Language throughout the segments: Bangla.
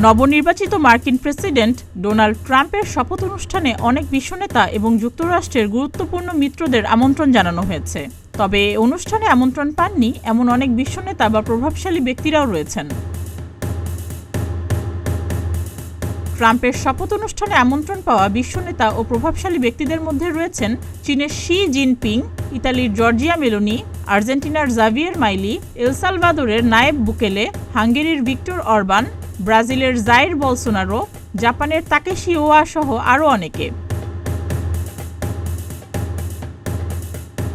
নবনির্বাচিত মার্কিন প্রেসিডেন্ট ডোনাল্ড ট্রাম্পের শপথ অনুষ্ঠানে অনেক বিশ্বনেতা এবং যুক্তরাষ্ট্রের গুরুত্বপূর্ণ মিত্রদের আমন্ত্রণ জানানো হয়েছে। তবে এই অনুষ্ঠানে আমন্ত্রণ পাননি এমন অনেক বিশ্বনেতা বা প্রভাবশালী ব্যক্তিরাও রয়েছেন। ট্রাম্পের শপথ অনুষ্ঠানে আমন্ত্রণ পাওয়া বিশ্বনেতা ও প্রভাবশালী ব্যক্তিদের মধ্যে রয়েছেন চীনের শি জিনপিং, ইতালির জর্জিয়া মেলোনি, আর্জেন্টিনার জাভিয়ের মাইলি, এল সালভাদোরের নায়েব বুকেলে, হাঙ্গেরির ভিক্টর অরবান, ব্রাজিলের জাইর বলসোনারো, জাপানের তাকেশি ওয়া সহ আরও অনেকে।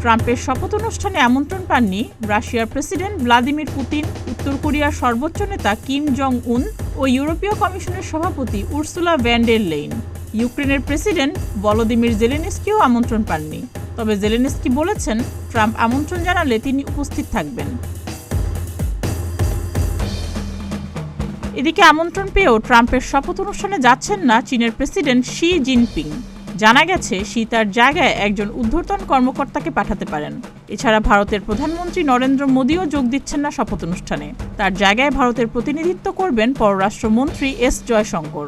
ট্রাম্পের শপথ অনুষ্ঠানে আমন্ত্রণ পাননি রাশিয়ার প্রেসিডেন্ট ভ্লাদিমির পুতিন, উত্তর কোরিয়ার সর্বোচ্চ নেতা কিম জং উন ও ইউরোপীয় কমিশনের সভাপতি উর্সুলা ভ্যান ডের লেইন। ইউক্রেনের প্রেসিডেন্ট ভলোদিমির জেলেনস্কিও আমন্ত্রণ পাননি। তবে জেলেনস্কি বলেছেন, ট্রাম্প আমন্ত্রণ জানালে তিনি উপস্থিত থাকবেন। এদিকে আমন্ত্রণ পেয়েও ট্রাম্পের শপথ অনুষ্ঠানে যাচ্ছেন না চীনের প্রেসিডেন্ট শি জিনপিং। জানা গেছে, শি তার জায়গায় একজন ঊর্ধ্বতন কর্মকর্তাকে পাঠাতে পারেন। এছাড়া ভারতের প্রধানমন্ত্রী নরেন্দ্র মোদিও যোগ দিচ্ছেন না শপথ অনুষ্ঠানে। তার জায়গায় ভারতের প্রতিনিধিত্ব করবেন পররাষ্ট্রমন্ত্রী এস জয়শঙ্কর।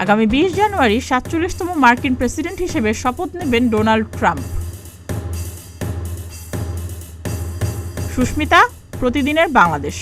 আগামী ২০ জানুয়ারি ৪৭তম মার্কিন প্রেসিডেন্ট হিসেবে শপথ নেবেন ডোনাল্ড ট্রাম্প। সুস্মিতা, প্রতিদিনের বাংলাদেশ।